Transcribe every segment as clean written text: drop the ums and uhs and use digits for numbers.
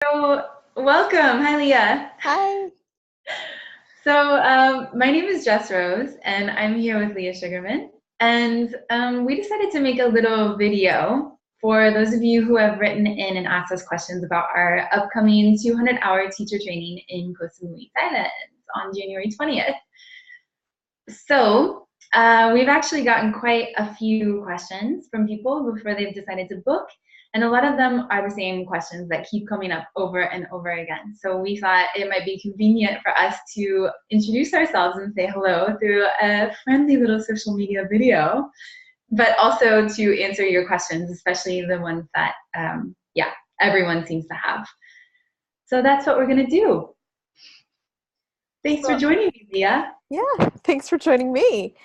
So, welcome. Hi, Leah. Hi. So, my name is Jess Rose, and I'm here with Leah Sugerman. And we decided to make a little video for those of you who have written in and asked us questions about our upcoming 200-hour teacher training in Koh Samui, Thailand on January 20th. So, we've actually gotten quite a few questions from people before they've decided to book, and a lot of them are the same questions that keep coming up over and over again. So we thought it might be convenient for us to introduce ourselves and say hello through a friendly little social media video, but also to answer your questions, especially the ones that, yeah, everyone seems to have. So that's what we're going to do. Thanks for joining me, Leah. Yeah, thanks for joining me.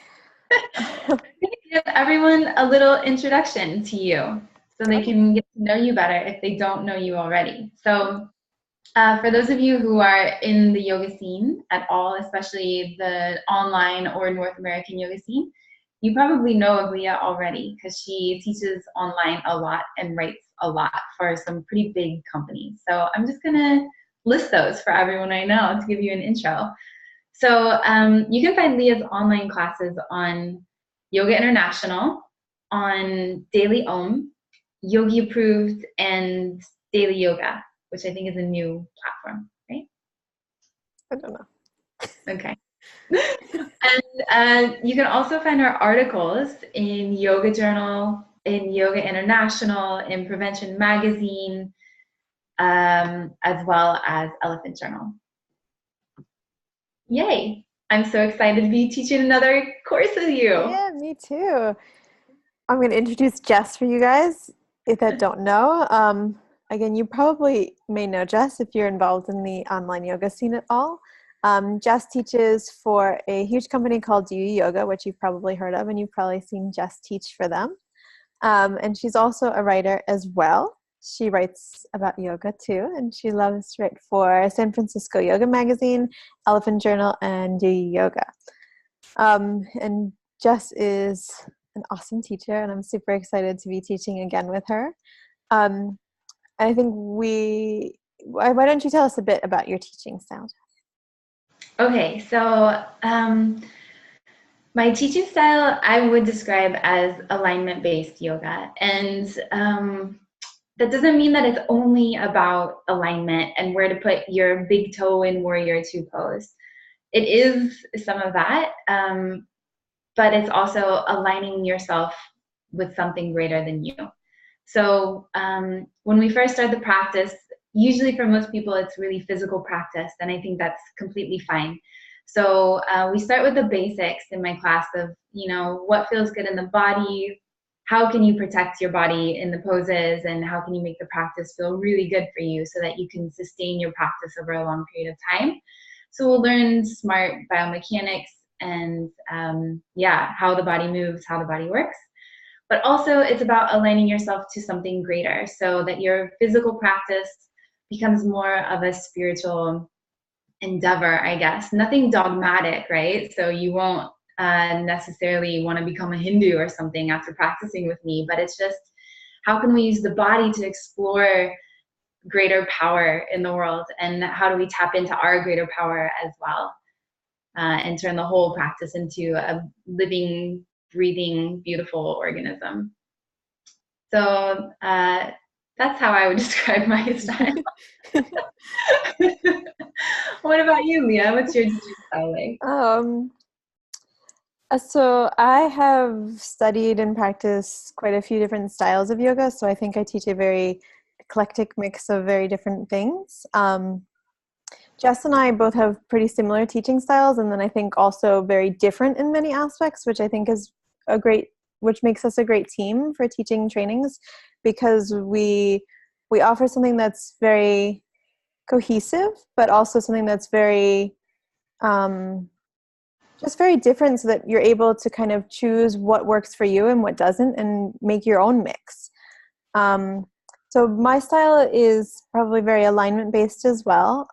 I'm going to give everyone a little introduction to you so they can get to know you better if they don't know you already. So for those of you who are in the yoga scene at all, especially the online or North American yoga scene, you probably know of Leah already because she teaches online a lot and writes a lot for some pretty big companies. So I'm just going to list those for everyone I know to give you an intro. So you can find Leah's online classes on Yoga International, on Daily Om, Yogi Approved, and Daily Yoga, which I think is a new platform, right? I don't know. Okay. And you can also find our articles in Yoga Journal, in Yoga International, in Prevention Magazine, as well as Elephant Journal. Yay! I'm so excited to be teaching another course with you. Yeah, me too. I'm going to introduce Jess for you guys if that don't know. Again, you probably may know Jess if you're involved in the online yoga scene at all. Jess teaches for a huge company called Do Yoga, which you've probably heard of, and you've probably seen Jess teach for them. And she's also a writer as well. She writes about yoga too, and she loves to write for San Francisco Yoga Magazine, Elephant Journal, and Do Yoga. And Jess is an awesome teacher, and I'm super excited to be teaching again with her. I think why don't you tell us a bit about your teaching style? Okay, so my teaching style I would describe as alignment-based yoga, and that doesn't mean that it's only about alignment and where to put your big toe in warrior two pose. It is some of that, but it's also aligning yourself with something greater than you. So when we first start the practice, usually for most people it's really physical practice, and I think that's completely fine. So we start with the basics in my class of, what feels good in the body, how can you protect your body in the poses, and how can you make the practice feel really good for you so that you can sustain your practice over a long period of time. So we'll learn smart biomechanics and how the body moves, how the body works. But also it's about aligning yourself to something greater so that your physical practice becomes more of a spiritual endeavor, I guess. Nothing dogmatic, right? So you won't necessarily want to become a Hindu or something after practicing with me, but it's just how can we use the body to explore greater power in the world, and how do we tap into our greater power as well, and turn the whole practice into a living, breathing, beautiful organism. So that's how I would describe my style. What about you, Leah? What's your teaching style like? So I have studied and practiced quite a few different styles of yoga. So I think I teach a very eclectic mix of very different things. Jess and I both have pretty similar teaching styles, and then I think also very different in many aspects, which I think is which makes us a great team for teaching trainings, because we offer something that's very cohesive, but also something that's very just very different, so that you're able to kind of choose what works for you and what doesn't, and make your own mix. So my style is probably very alignment based as well.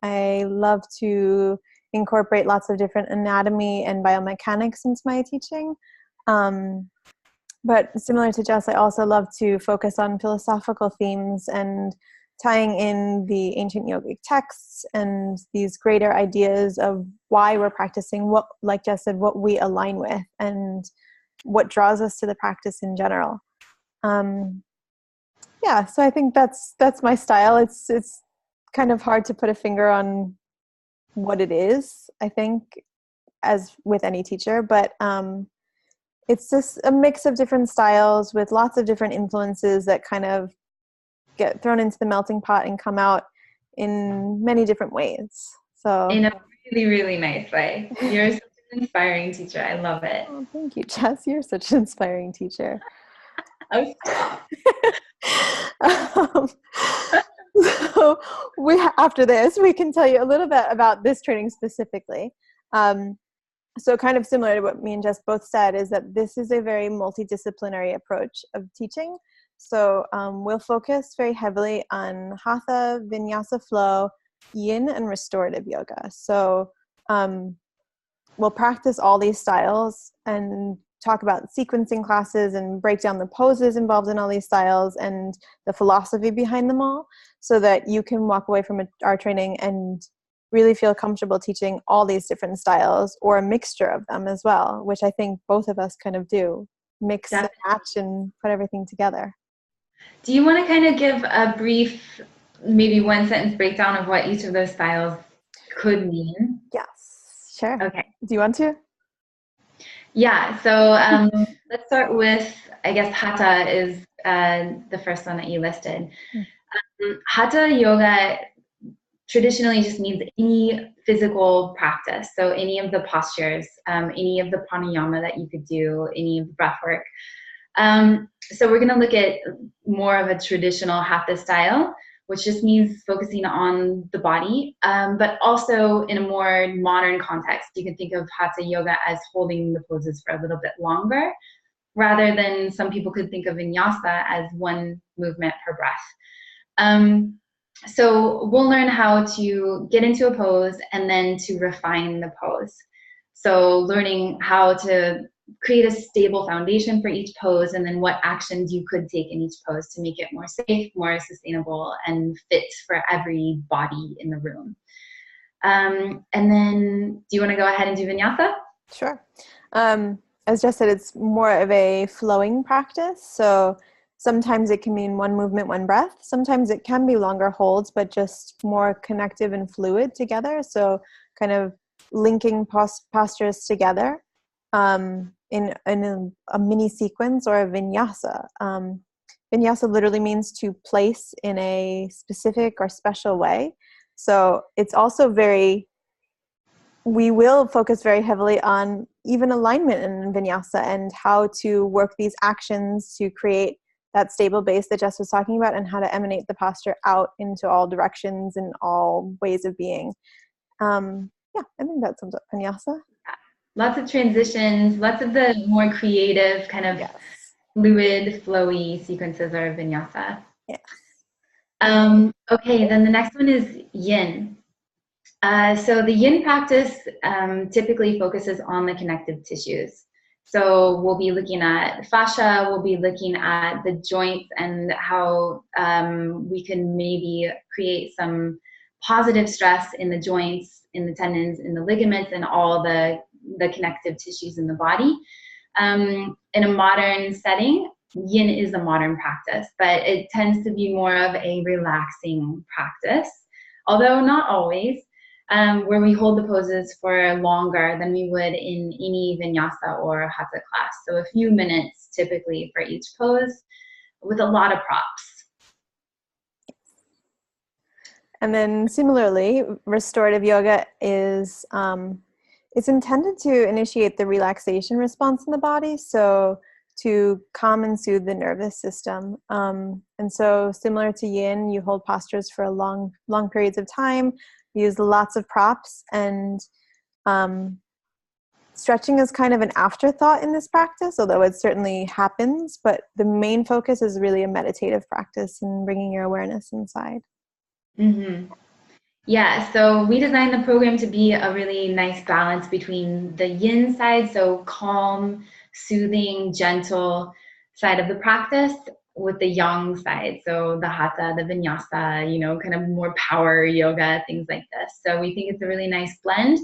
I love to incorporate lots of different anatomy and biomechanics into my teaching. But similar to Jess, I also love to focus on philosophical themes and tying in the ancient yogic texts and these greater ideas of why we're practicing, what, like Jess said, what we align with and what draws us to the practice in general. Yeah, so I think that's my style. It's kind of hard to put a finger on what it is, I think, as with any teacher, but it's just a mix of different styles with lots of different influences that kind of get thrown into the melting pot and come out in many different ways. So in a really, really nice way. You're such an inspiring teacher. I love it. Oh, thank you, Jess. You're such an inspiring teacher. Oh, stop. So after this, we can tell you a little bit about this training specifically. So kind of similar to what me and Jess both said is that this is a very multidisciplinary approach of teaching. So we'll focus very heavily on Hatha, Vinyasa flow, Yin, and restorative yoga. So we'll practice all these styles and talk about sequencing classes and break down the poses involved in all these styles and the philosophy behind them all, so that you can walk away from our training and really feel comfortable teaching all these different styles or a mixture of them as well, which I think both of us kind of do, mix and match and put everything together. Do you want to kind of give a brief, maybe one sentence breakdown of what each of those styles could mean? Yes, sure. Okay. Do you want to? Yeah, so let's start with, I guess, Hatha is the first one that you listed. Hatha yoga traditionally just means any physical practice. So any of the postures, any of the pranayama that you could do, any of the breath work. So we're going to look at more of a traditional Hatha style, which just means focusing on the body, but also in a more modern context. You can think of Hatha yoga as holding the poses for a little bit longer, rather than some people could think of Vinyasa as one movement per breath. So we'll learn how to get into a pose and then to refine the pose. So learning how to create a stable foundation for each pose, and then what actions you could take in each pose to make it more safe, more sustainable, and fit for every body in the room. And then do you want to go ahead and do Vinyasa? Sure. As Jess said, it's more of a flowing practice. So sometimes it can mean one movement, one breath. Sometimes it can be longer holds, but just more connective and fluid together. So kind of linking postures together in a mini sequence or a vinyasa. Vinyasa literally means to place in a specific or special way. So it's also we will focus very heavily on even alignment in vinyasa and how to work these actions to create that stable base that Jess was talking about, and how to emanate the posture out into all directions and all ways of being. Yeah, I think that sums up vinyasa. Lots of transitions, lots of the more creative kind of fluid, flowy sequences are vinyasa. Yes. Okay, then the next one is yin. So the yin practice typically focuses on the connective tissues. So we'll be looking at fascia, we'll be looking at the joints and how we can maybe create some positive stress in the joints, in the tendons, in the ligaments, and all the connective tissues in the body. In a modern setting, yin is a modern practice, but it tends to be more of a relaxing practice, although not always. Where we hold the poses for longer than we would in any vinyasa or hatha class. So a few minutes typically for each pose with a lot of props. And then similarly, restorative yoga is, it's intended to initiate the relaxation response in the body. So to calm and soothe the nervous system. And so similar to yin, you hold postures for long periods of time, use lots of props, and stretching is kind of an afterthought in this practice, although it certainly happens, but the main focus is really a meditative practice and bringing your awareness inside. Mm-hmm. Yeah, so we designed the program to be a really nice balance between the yin side, so calm, soothing, gentle side of the practice, with the yang side. So the hatha, the vinyasa, you know, kind of more power yoga, things like this. So we think it's a really nice blend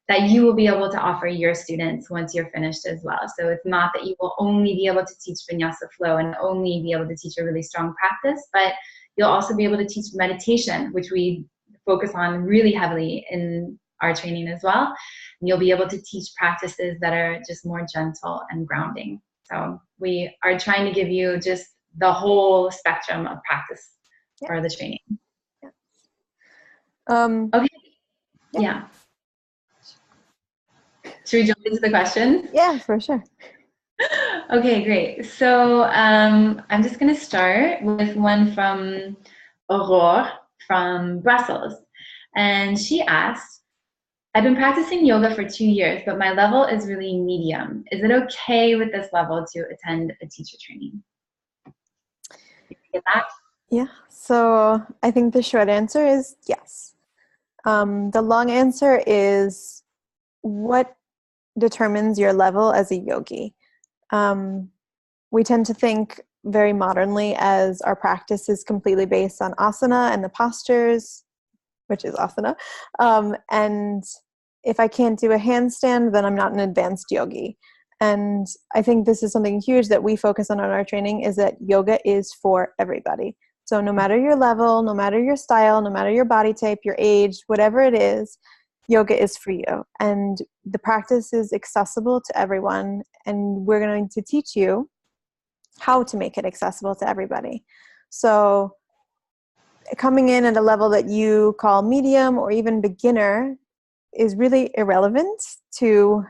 that you will be able to offer your students once you're finished as well. So it's not that you will only be able to teach vinyasa flow and only be able to teach a really strong practice, but you'll also be able to teach meditation, which we focus on really heavily in our training as well. And you'll be able to teach practices that are just more gentle and grounding. So we are trying to give you just the whole spectrum of practice for the training. Okay. Yeah. Should we jump into the questions? Yeah, for sure. Okay, great. So I'm just going to start with one from Aurore from Brussels. And she asked, I've been practicing yoga for 2 years, but my level is really medium. Is it okay with this level to attend a teacher training? You get that? Yeah, so I think the short answer is yes. The long answer is, what determines your level as a yogi? We tend to think very modernly as our practice is completely based on asana and the postures, which is asana. And if I can't do a handstand, then I'm not an advanced yogi. And I think this is something huge that we focus on our training, is that yoga is for everybody. So no matter your level, no matter your style, no matter your body type, your age, whatever it is, yoga is for you. And the practice is accessible to everyone. And we're going to teach you how to make it accessible to everybody. So coming in at a level that you call medium or even beginner is really irrelevant to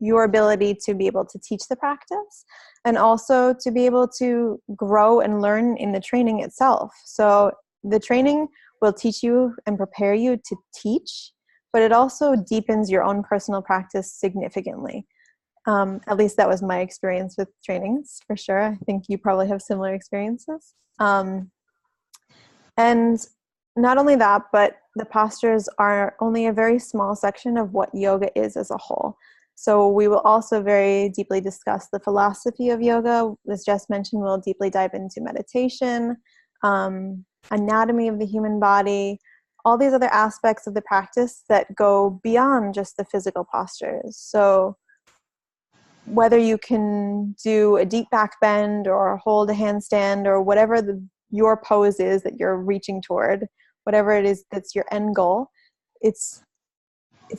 your ability to be able to teach the practice, and also to be able to grow and learn in the training itself. So the training will teach you and prepare you to teach, but it also deepens your own personal practice significantly. At least that was my experience with trainings, for sure. I think you probably have similar experiences. And not only that, but the postures are only a very small section of what yoga is as a whole. So we will also very deeply discuss the philosophy of yoga. As Jess mentioned, we'll deeply dive into meditation, anatomy of the human body, all these other aspects of the practice that go beyond just the physical postures. So whether you can do a deep back bend or hold a handstand or whatever your pose is that you're reaching toward, whatever it is that's your end goal, it's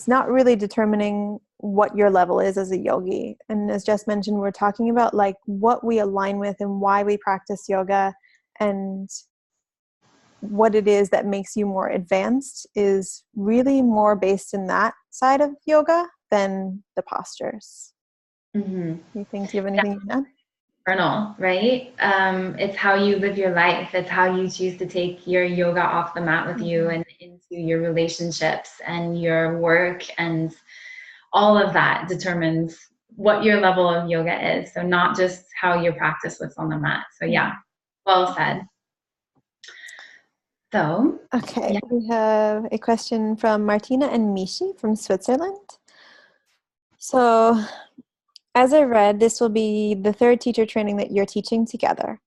not really determining what your level is as a yogi. And as Jess mentioned, we're talking about like what we align with and why we practice yoga, and what it is that makes you more advanced is really more based in that side of yoga than the postures. Mm-hmm. Do you have anything you know? Journal, right? It's how you live your life. It's how you choose to take your yoga off the mat with you and into your relationships and your work, and all of that determines what your level of yoga is. So not just how you practice what's on the mat. So yeah, well said. So okay, yeah. We have a question from Martina and Mishi from Switzerland. So, as I read, this will be the third teacher training that you're teaching together.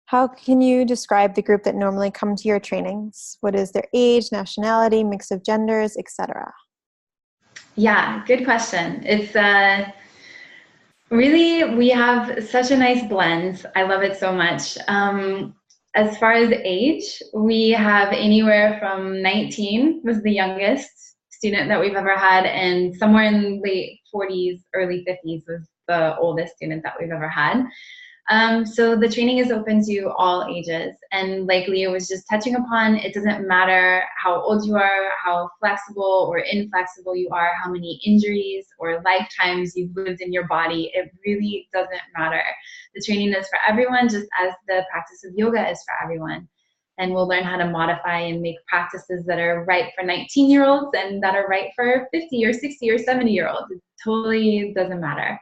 How can you describe the group that normally come to your trainings? What is their age, nationality, mix of genders, etc.? Yeah, good question. It's really, we have such a nice blend. I love it so much. As far as age, we have anywhere from 19 was the youngest student that we've ever had, and somewhere in late 40s, early 50s was the oldest student that we've ever had. So the training is open to all ages, and like Leah was just touching upon, it doesn't matter how old you are, how flexible or inflexible you are, how many injuries or lifetimes you've lived in your body. It really doesn't matter. The training is for everyone, just as the practice of yoga is for everyone. And we'll learn how to modify and make practices that are right for 19-year-olds and that are right for 50 or 60 or 70-year-olds. It totally doesn't matter.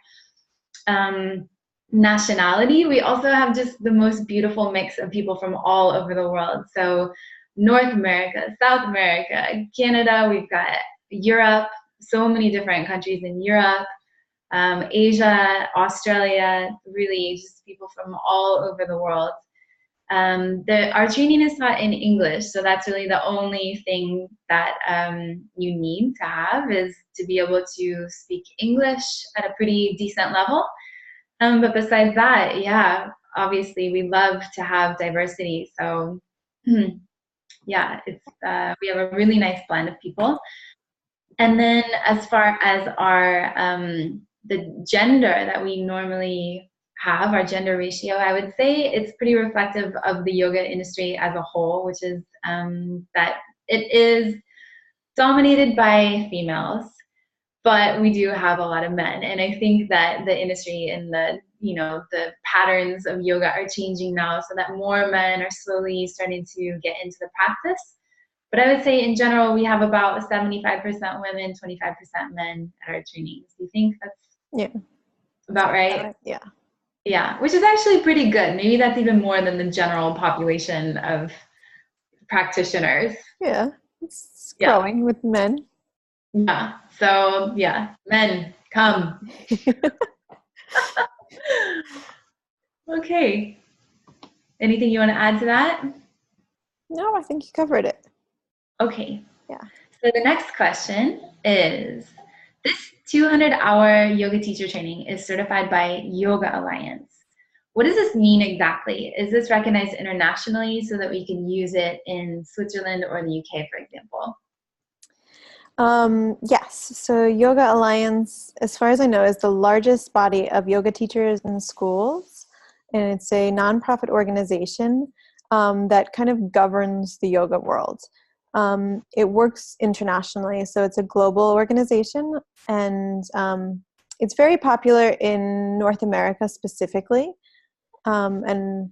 Nationality, we also have just the most beautiful mix of people from all over the world. So North America, South America, Canada, we've got Europe, so many different countries in Europe, Asia, Australia, really just people from all over the world. Our training is taught in English, so that's really the only thing that you need to have is to be able to speak English at a pretty decent level. But besides that, yeah, obviously we love to have diversity. So yeah, we have a really nice blend of people. And then as far as our the gender that we normally have, our gender ratio, I would say it's pretty reflective of the yoga industry as a whole, which is that it is dominated by females, but we do have a lot of men. And I think that the industry and the patterns of yoga are changing now so that more men are slowly starting to get into the practice. But I would say in general, we have about 75% women, 25% men at our trainings. Do you think that's about right? Yeah. Yeah, which is actually pretty good. Maybe that's even more than the general population of practitioners. Yeah, it's growing with men. Yeah, so yeah, men, come. Okay. Anything you want to add to that? No, I think you covered it. Okay. Yeah. So the next question is, this 200-hour yoga teacher training is certified by Yoga Alliance. What does this mean exactly? Is this recognized internationally so that we can use it in Switzerland or the UK, for example? Yes. So Yoga Alliance, as far as I know, is the largest body of yoga teachers in schools. And it's a nonprofit organization that kind of governs the yoga world. It works internationally, so it's a global organization, and it's very popular in North America specifically. And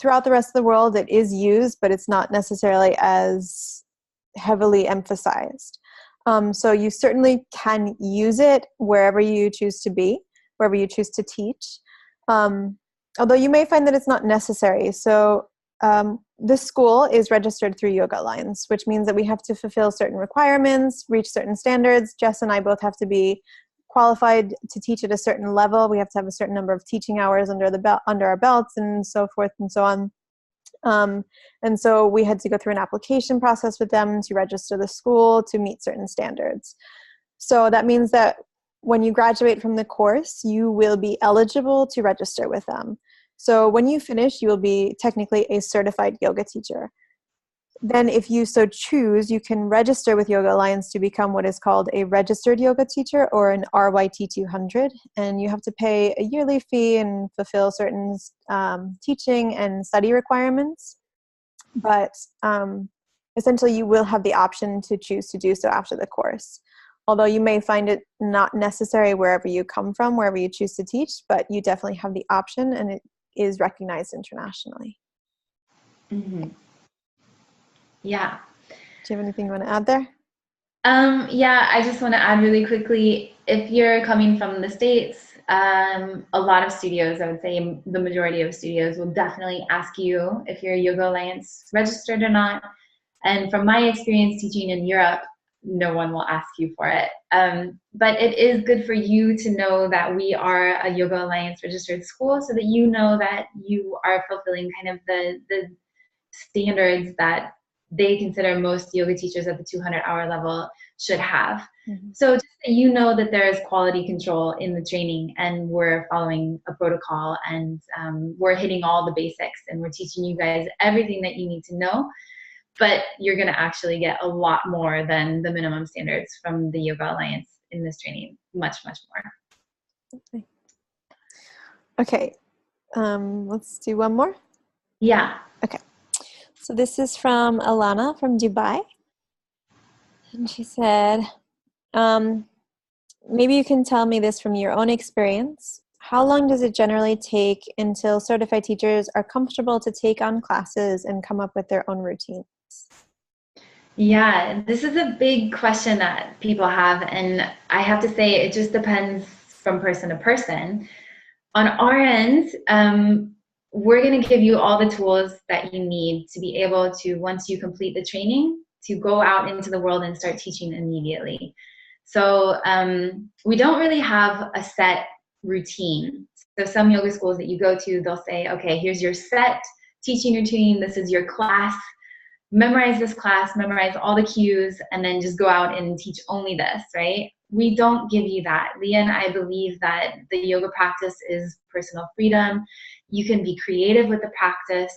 throughout the rest of the world, it is used, but it's not necessarily as heavily emphasized. So you certainly can use it wherever you choose to be, wherever you choose to teach. Although you may find that it's not necessary. So this school is registered through Yoga Alliance, which means that we have to fulfill certain requirements, reach certain standards. Jess and I both have to be qualified to teach at a certain level. We have to have a certain number of teaching hours under our belts, and so forth and so on. And so we had to go through an application process with them to register the school to meet certain standards. So that means that when you graduate from the course, you will be eligible to register with them. So when you finish, you will be technically a certified yoga teacher. Then if you so choose, you can register with Yoga Alliance to become what is called a registered yoga teacher, or an RYT 200. And you have to pay a yearly fee and fulfill certain teaching and study requirements. But essentially you will have the option to choose to do so after the course. Although you may find it not necessary wherever you come from, wherever you choose to teach, but you definitely have the option, and it is recognized internationally. Mm-hmm. Yeah. Do you have anything you want to add there? Yeah, I just want to add really quickly, if you're coming from the States, a lot of studios, I would say the majority of studios, will definitely ask you if you're Yoga Alliance registered or not. And from my experience teaching in Europe, no one will ask you for it. But it is good for you to know that we are a Yoga Alliance registered school, so that you know that you are fulfilling kind of the standards that they consider most yoga teachers at the 200-hour level should have. Mm-hmm. So just that you know that there is quality control in the training, and we're following a protocol, and we're hitting all the basics, and we're teaching you guys everything that you need to know. But you're going to actually get a lot more than the minimum standards from the Yoga Alliance in this training. Much, much more. Okay. Let's do one more. Yeah. Okay. So this is from Alana from Dubai. And she said, maybe you can tell me this from your own experience. How long does it generally take until certified teachers are comfortable to take on classes and come up with their own routines? Yeah, this is a big question that people have, and I have to say it just depends from person to person. On our end, we're going to give you all the tools that you need to be able to, once you complete the training, to go out into the world and start teaching immediately. So we don't really have a set routine. So some yoga schools that you go to, they'll say, okay, here's your set teaching routine. This is your class. Memorize this class, memorize all the cues, and then just go out and teach only this, right? We don't give you that. Leah and I believe that the yoga practice is personal freedom. You can be creative with the practice.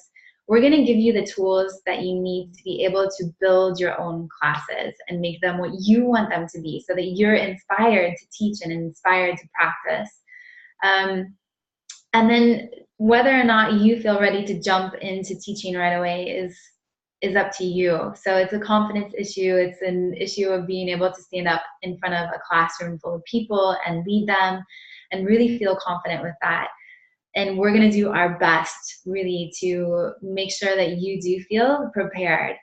We're going to give you the tools that you need to be able to build your own classes and make them what you want them to be so that you're inspired to teach and inspired to practice. And then whether or not you feel ready to jump into teaching right away is up to you. So it's a confidence issue. It's an issue of being able to stand up in front of a classroom full of people and lead them and really feel confident with that. And we're going to do our best really to make sure that you do feel prepared.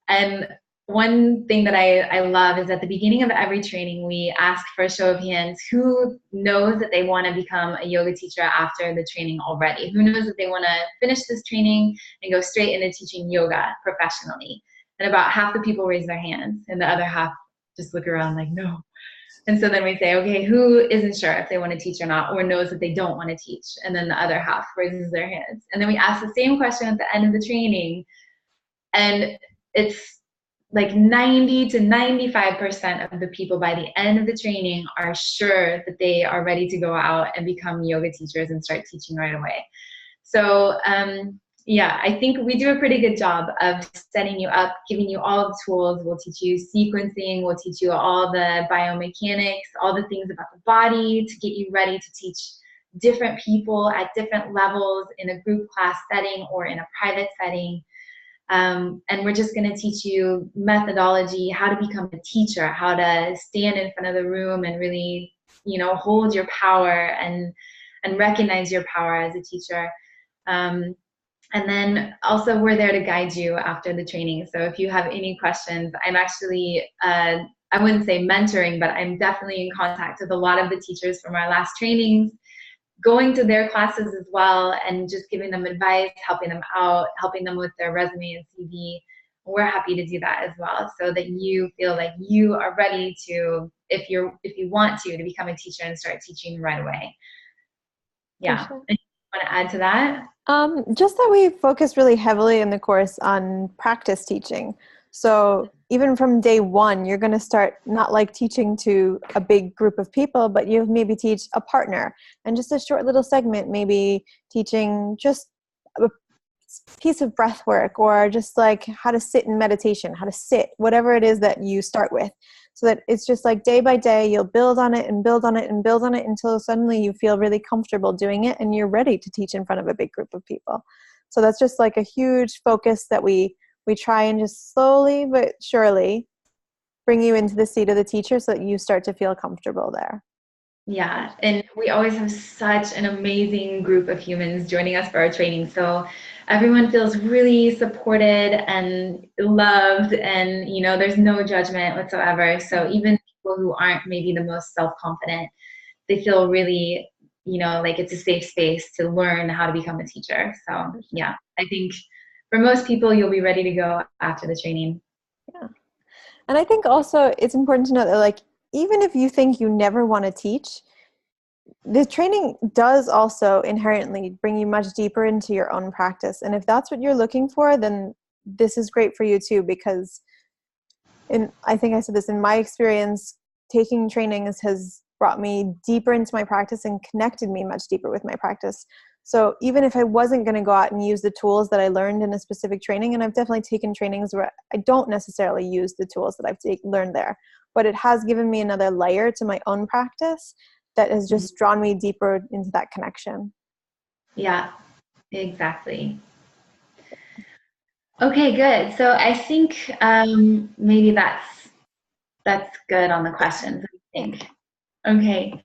And one thing that I love is at the beginning of every training, we ask for a show of hands who knows that they want to become a yoga teacher after the training already. Who knows that they want to finish this training and go straight into teaching yoga professionally. And about half the people raise their hands and the other half just look around like, no. And so then we say, okay, who isn't sure if they want to teach or not, or knows that they don't want to teach? And then the other half raises their hands. And then we ask the same question at the end of the training. And it's like 90 to 95% of the people by the end of the training are sure that they are ready to go out and become yoga teachers and start teaching right away. So yeah, I think we do a pretty good job of setting you up, giving you all the tools. We'll teach you sequencing. We'll teach you all the biomechanics, all the things about the body to get you ready to teach different people at different levels in a group class setting or in a private setting. And we're just going to teach you methodology, how to become a teacher, how to stand in front of the room and really, hold your power and recognize your power as a teacher. And then also we're there to guide you after the training. So if you have any questions, I'm actually, I wouldn't say mentoring, but I'm definitely in contact with a lot of the teachers from our last trainings, going to their classes as well and just giving them advice, helping them out, helping them with their resume and CV. We're happy to do that as well so that you feel like you are ready to, if you want to become a teacher and start teaching right away. Yeah. Sure. And you want to add to that? Just that we focus really heavily in the course on practice teaching. So even from day one, you're going to start not like teaching to a big group of people, but you maybe teach a partner and just a short little segment, maybe teaching just a piece of breath work or just like how to sit in meditation, how to sit, whatever it is that you start with. So that it's just like day by day, you'll build on it and build on it and build on it until suddenly you feel really comfortable doing it and you're ready to teach in front of a big group of people. So that's just like a huge focus that we try and just slowly but surely bring you into the seat of the teacher so that you start to feel comfortable there. Yeah, and we always have such an amazing group of humans joining us for our training. So everyone feels really supported and loved, and there's no judgment whatsoever. So even people who aren't maybe the most self-confident, they feel really, like it's a safe space to learn how to become a teacher. So yeah, I think for most people, you'll be ready to go after the training. Yeah. And I think also it's important to know that like, even if you think you never want to teach, the training does also inherently bring you much deeper into your own practice. And if that's what you're looking for, then this is great for you too, because I think I said this, in my experience, taking trainings has brought me deeper into my practice and connected me much deeper with my practice. So even if I wasn't going to go out and use the tools that I learned in a specific training, and I've definitely taken trainings where I don't necessarily use the tools that I've learned there, but it has given me another layer to my own practice that has just drawn me deeper into that connection. Yeah, exactly. Okay, good. So I think maybe that's good on the questions, I think. Okay.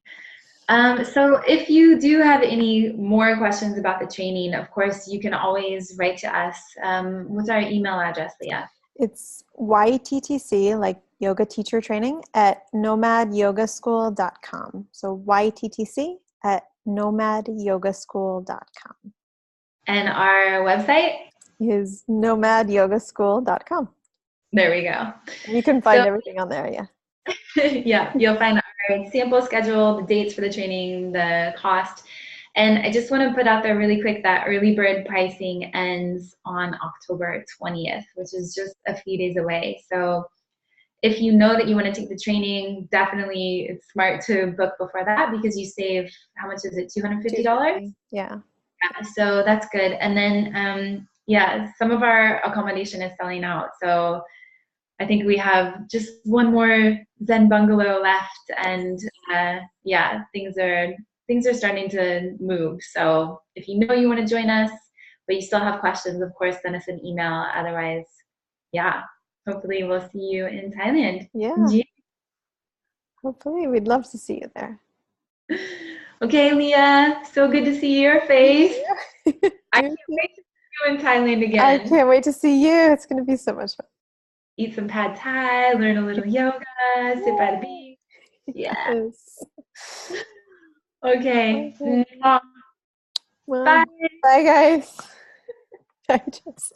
So if you do have any more questions about the training, of course, you can always write to us. What's our email address, Leah? It's YTTC, like yoga teacher training, at nomadyogaschool.com. So YTTC at nomadyogaschool.com. And our website? Is nomadyogaschool.com. There we go. You can find everything on there, yeah. Yeah, you'll find our sample schedule, the dates for the training, the cost. And I just want to put out there really quick that early bird pricing ends on October 20th, which is just a few days away. So if you know that you want to take the training, definitely it's smart to book before that because you save, how much is it, $250? 250. Yeah. Yeah, so that's good. And then, yeah, some of our accommodation is selling out. So I think we have just one more Zen bungalow left, and yeah, things are starting to move. So if you know you want to join us, but you still have questions, of course, send us an email. Otherwise, yeah, hopefully we'll see you in Thailand. Yeah. Hopefully, we'd love to see you there. Okay, Leah, so good to see your You face. too. I You can't too. wait to see you in Thailand I again. can't wait to see you. It's going to be so much fun. Eat some pad thai, learn a little yoga, sit by the Yay. beach. Yeah. Yes. Okay. Okay. Bye. Well, bye, guys. Bye, Jess.